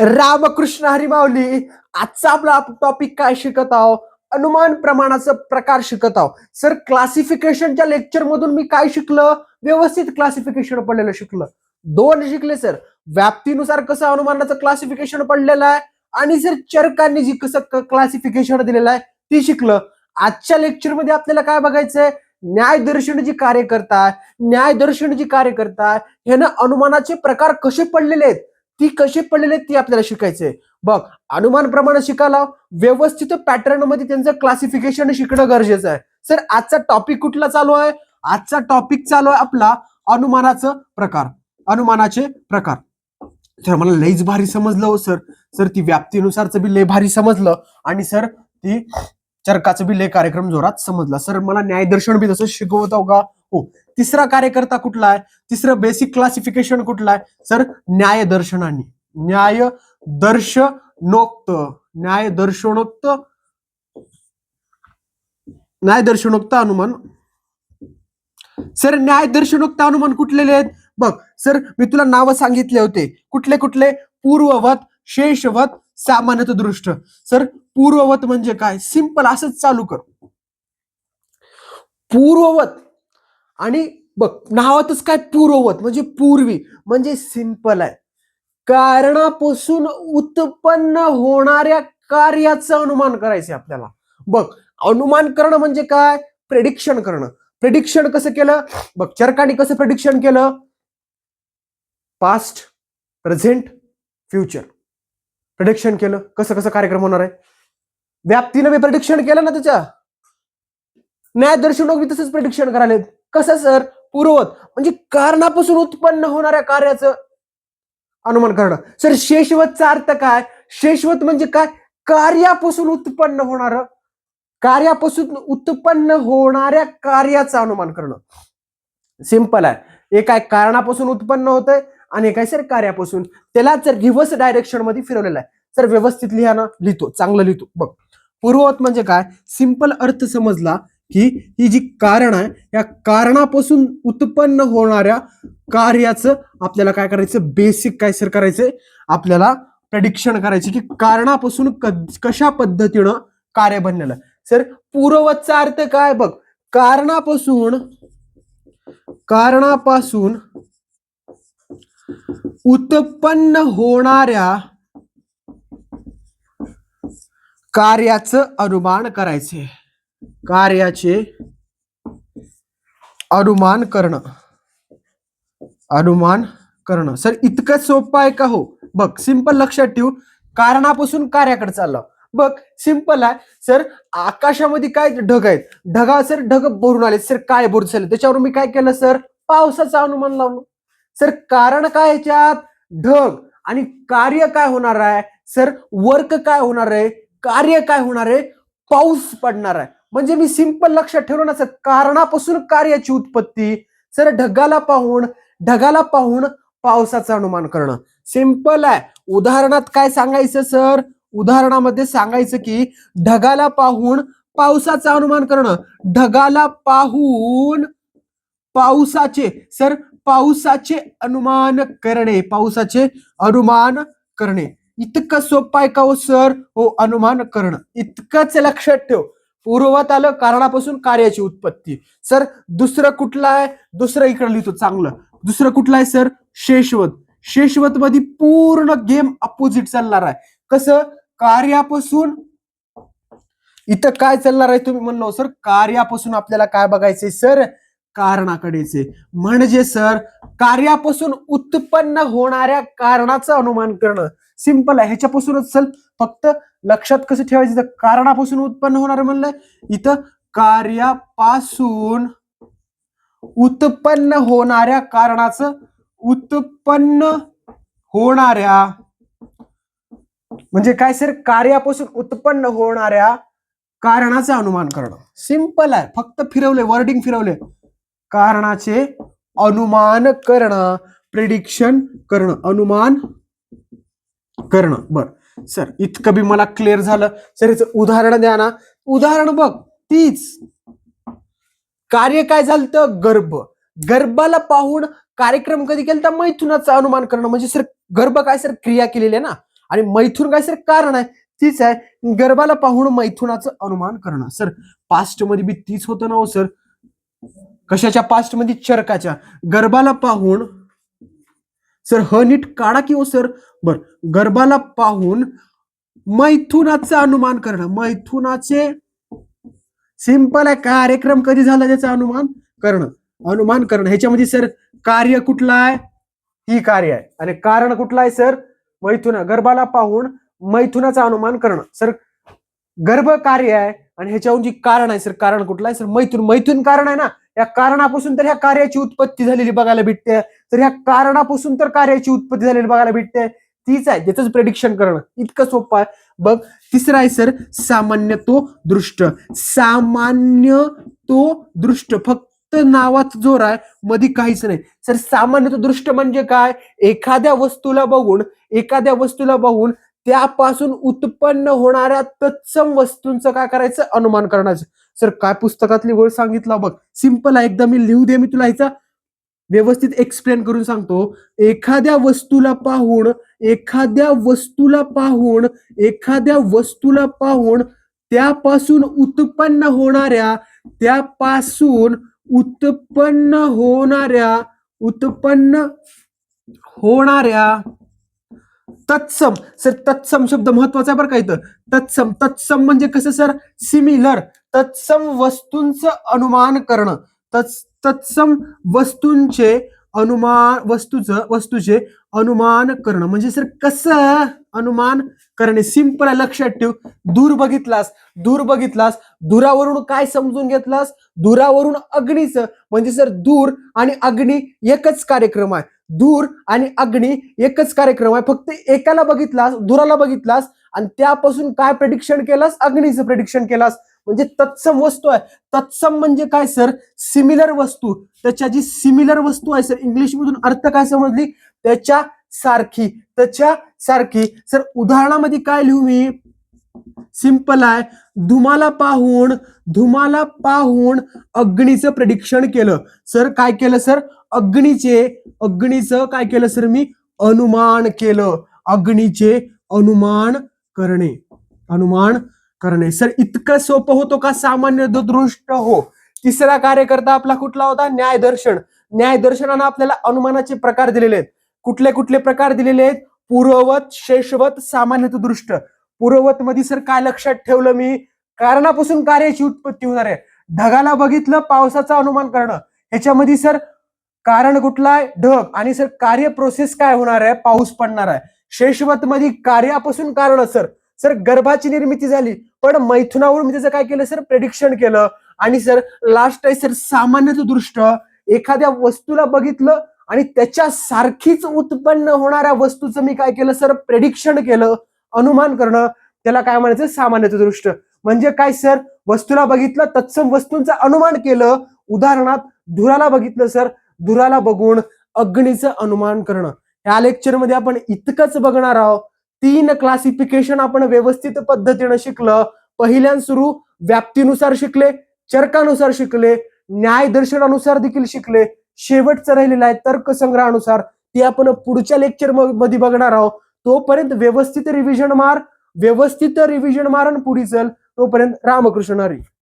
रामकृष्ण हरी माऊली. आजचा आपला टॉपिक काय शिकत आहोत? अनुमान प्रमाणाचा प्रकार शिकत आहोत. सर क्लासिफिकेशनच्या लेक्चर मधून मी काय शिकलं? व्यवस्थित क्लासिफिकेशन पडलेलं शिकलं. दोन शिकले सर. व्याप्तीनुसार कसं अनुमानाचं क्लासिफिकेशन पडलेलं आहे आणि सर चरकांनी जी कसं क्लासिफिकेशन दिलेलं आहे ती शिकलं. आजच्या लेक्चर मध्ये आपल्याला काय बघायचंय? न्यायदर्शन जी कार्य करतात, ह्यानं अनुमानाचे प्रकार कसे पडलेले आहेत, ती कशी पडलेले ती आपल्याला शिकायचंय. बघ, अनुमान प्रमाण शिकायला व्यवस्थित पॅटर्न मध्ये त्यांचं क्लासिफिकेशन शिकणं गरजेचं आहे. सर आजचा टॉपिक कुठला चालू आहे? आजचा टॉपिक चालू आहे आपला अनुमानाचे प्रकार. सर मला लईच भारी समजलं हो सर. सर ती व्याप्तीनुसारचं बी लय भारी समजलं आणि सर ती चरकाचं बी लय कार्यक्रम जोरात समजला. सर मला न्यायदर्शन बी तसं शिकवत का? हो. तिसरा कार्यकर्ता कुठला आहे? तिसरं बेसिक क्लासिफिकेशन कुठला आहे? सर न्यायदर्शनोक्त अनुमान. सर न्यायदर्शनोक्त अनुमान कुठलेले आहेत? बघ सर, मी तुला नाव सांगितले होते. कुठले कुठले? पूर्ववत, शेषवत, सामान्यत दृष्ट. सर पूर्ववत म्हणजे काय? सिंपल असंच चालू कर. पूर्ववत आणि बघ नावातच काय? पूर्ववत म्हणजे पूर्वी, म्हणजे सिंपल आहे. कारणापासून उत्पन्न होणाऱ्या कार्याचं अनुमान करायचे आपल्याला. बघ, अनुमान करणं म्हणजे काय? प्रेडिक्शन करणं. प्रेडिक्शन कसं केलं? बघ, चरकाने कसं प्रेडिक्शन केलं? पास्ट, प्रेझेंट, फ्युचर प्रेडिक्शन केलं. कसं कसं कार्यक्रम होणार आहे? व्याप्तीनं मी प्रेडिक्शन केलं ना त्याच्या. न्यायदर्शनोक्त बी तसंच प्रेडिक्शन करायला. कसं सर? पूर्ववत म्हणजे कारणापासून उत्पन्न होणाऱ्या कार्याचं अनुमान करणं. सर शेषवतचा अर्थ काय? शेषवत म्हणजे काय? कार्यापासून उत्पन्न होणाऱ्या कार्याचं अनुमान करणं. सिंपल आहे. एक काय कारणापासून उत्पन्न होतंय आणि एक आहे सर कार्यापासून. त्याला जर रिव्हर्स डायरेक्शन मध्ये फिरवलेलं आहे. सर व्यवस्थित लिहितो, चांगलं लिहितो. बघ, पूर्ववत म्हणजे काय? सिंपल अर्थ समजला की ही जी कारण आहे या कारणापासून उत्पन्न होणाऱ्या कार्याचं आपल्याला काय करायचं? बेसिक काय सर करायचंय? आपल्याला प्रेडिक्शन करायचे की कारणापासून कशा पद्धतीनं कार्य बनलेलं. सर पूर्ववतचा अर्थ काय? बघ, कारणापासून उत्पन्न होणाऱ्या कार्याचं अनुमान करायचे. कार्याचे अनुमान करणं. सर इतकं सोपं आहे का? हो. बघ, सिंपल लक्षात ठेवू. कारणापासून कार्याकडे चाललं. बघ सिंपल आहे. सर आकाशामध्ये काय ढग आहेत? सर ढग भरून आले. सर काय भरून झाले? त्याच्यावर मी काय केलं सर? पावसाचं अनुमान लावलं. सर कारण काय ह्याच्यात? ढग. आणि कार्य काय होणार आहे? सर वर्क काय होणार आहे? कार्य काय होणार आहे? पाऊस पडणार आहे. म्हणजे मी सिंपल लक्षात ठेवलं ना सर, कारणापासून कार्याची उत्पत्ती. सर ढगाला पाहून पावसाचं अनुमान करणं. सिंपल आहे. उदाहरणात काय सांगायचं सर? उदाहरणामध्ये सांगायचं की ढगाला पाहून पावसाचं अनुमान करणं. ढगाला पाहून पावसाचे अनुमान करणे. इतकं सोपं आहे का हो सर? हो, अनुमान करणं. इतकंच लक्षात ठेव. पूर्ववत आलं, कारणापासून कार्याची उत्पत्ती. सर दुसरं कुठलं आहे? दुसरं इकडे लिहितो चांगलं. दुसरं कुठलं आहे सर? शेषवत. शेषवत मध्ये पूर्ण गेम अपोजिट चालणार आहे. कसं? कार्यापासून इथं काय चालणार आहे? तुम्ही म्हणलो सर कार्यापासून आपल्याला काय बघायचंय सर? कारणाकडेचे. म्हणजे सर कार्यापासून उत्पन्न होणाऱ्या कारणाचं अनुमान करणं. सिंपल आहे. ह्याच्यापासूनच चल, फक्त लक्षात कसं ठेवायचं? कारणापासून उत्पन्न होणार म्हणलं, इथं कार्यापासून उत्पन्न होणाऱ्या कारणाचं म्हणजे काय सर? कार्यापासून उत्पन्न होणाऱ्या कारणाचं अनुमान करणं. सिंपल आहे. फक्त वर्डिंग फिरवले. कारणाचे अनुमान करणं, प्रेडिक्शन करणं, अनुमान करणं. बर सर, इतकं बी मला क्लिअर झालं. सर याचं उदाहरण द्या ना. उदाहरण बघ, तीच कार्य काय झालं? गर्भाला पाहून कार्यक्रम कधी केला? मैथुनाचं अनुमान करणं. म्हणजे सर गर्भ काय सर? क्रिया केलेली आहे ना. आणि मैथुन काय सर कारण आहे, तीच आहे गर्भाला पाहून मैथुनाचं अनुमान करणं. सर पास्ट मध्ये बी तीच होतं ना हो सर, कशाच्या पास्ट मध्ये, चरकाच्या. गर्भाला पाहून सर नीट काढा की हो सर. बर, गर्भाला पाहून मैथुनाचं अनुमान करणं. मैथुनाचे सिंपल आहे, कार्यक्रम कधी झाला त्याचं अनुमान करणं. अनुमान करणं ह्याच्यामध्ये सर कार्य कुठलं आहे, ही कार्य आहे, आणि कारण कुठलं आहे सर, मैथुन. गर्भाला पाहून मैथुनाचं अनुमान करणं. सर गर्भ कार्य आहे आणि ह्याच्याहून जी कारण आहे सर, कारण कुठलं आहे सर, मैथुन. मैथुन कारण आहे ना, या कारणापासून तर ह्या कार्याची उत्पत्ती झालेली बघायला भेटते. तर ह्या कारणापासून तर कार्याची उत्पत्ती झालेली बघायला भेटते, तीच आहे, ज्याच प्रेडिक्शन करणं इतकं सोपं आहे. बघ तिसरं आहे सर सामान्य तो दृष्ट. सामान्य तो दृष्ट, फक्त नावात जोर आहे, मध्ये काहीच नाही सर. सामान्य तो दृष्ट म्हणजे काय, एखाद्या वस्तूला बघून त्यापासून उत्पन्न होणाऱ्या तत्सम वस्तूंचं काय करायचं, अनुमान करायचं. सर काय पुस्तकातली गोष्ट सांगितलं बघ, सिंपल आहे एकदम. मी लिहू दे, मी तुला ह्याचा व्यवस्थित एक्सप्लेन करून सांगतो. एखाद्या वस्तूला पाहून त्यापासून उत्पन्न होणाऱ्या तत्सम. सर तत्सम शब्द महत्वाचा आहे बरं का इथं. तत्सम म्हणजे कसं सर, सिमिलर. तत्सम वस्तूंचं अनुमान करणं. तत्सम वस्तूचे अनुमान करणं म्हणजे सर कसं अनुमान करणे. सिंपल आहे, लक्षात ठेव. दूर बघितलास, दुरावरून काय समजून घेतलास, दुरावरून अग्नीचं. म्हणजे सर दूर आणि अग्नी एकच कार्यक्रम आहे. फक्त एकाला बघितलास, दुराला बघितलास, आणि त्यापासून काय प्रेडिक्शन केलास, अग्नीचं प्रेडिक्शन केलास. म्हणजे तत्सम वस्तू आहे. तत्सम म्हणजे काय सर, सिमिलर वस्तू. त्याच्या जी सिमिलर वस्तू आहे सर, इंग्लिश मधून अर्थ काय समजली, त्याच्या सारखी. सर उदाहरणामध्ये काय लिहू मी, सिंपल आहे. धुमाला पाहून अग्नीचं प्रेडिक्शन केलं. सर काय केलं सर, अग्नीचं काय केलं सर, मी अनुमान केलं. अग्नीचे अनुमान करणे. सर इतकं सोपं होतो का सामान्य दृष्ट? हो. तिसरा कार्यकर्ता आपला कुठला होता, न्यायदर्शन. न्यायदर्शनानं आपल्याला अनुमानाचे प्रकार दिलेले आहेत. कुठले प्रकार दिलेले आहेत, पूर्ववत, शेषवत, सामान्य दृष्ट. पूर्ववत मध्ये सर काय लक्षात ठेवलं मी, कारणापासून कार्याची उत्पत्ती होणार आहे. ढगाला बघितलं, पावसाचं अनुमान करणं. ह्याच्यामध्ये सर कारण कुठलं आहे, ढग, आणि सर कार्य प्रोसेस काय होणार आहे, पाऊस पडणार आहे. शेषवत मध्ये कार्यापासून कारण सर गर्भाची निर्मिती झाली, पण मैथुनावरून मी त्याचं काय केलं सर, प्रेडिक्शन केलं. आणि सर लास्ट आहे सर सामान्य दृष्ट. एखाद्या वस्तूला बघितलं आणि त्याच्या सारखीच उत्पन्न होणाऱ्या वस्तूचं मी काय केलं सर, प्रेडिक्शन केलं, अनुमान करणं. त्याला काय म्हणायचं, सामान्य दृष्ट. म्हणजे काय सर, वस्तूला बघितलं, तत्सम वस्तूंचं अनुमान केलं. उदाहरणार्थ धुराला बघितलं सर, धुराला बघून अग्नीचं अनुमान करणं. या लेक्चर मध्ये आपण इतकंच बघणार आहोत. 3 क्लासिफिकेशन आपण व्यवस्थित पद्धतीने शिकलं. पहिल्यां सुरू व्याप्तीनुसार शिकले, चरकानुसार शिकले, न्याय दर्शनानुसार देखील शिकले. शेवटचं राहिलेलं आहे तर्कसंग्रहानुसार, ते आपण पुढच्या लेक्चर मध्ये बघणार आहोत. तोपर्यंत व्यवस्थित रिव्हिजन मार आणि पुढे चल. तोपर्यंत रामकृष्ण हरी.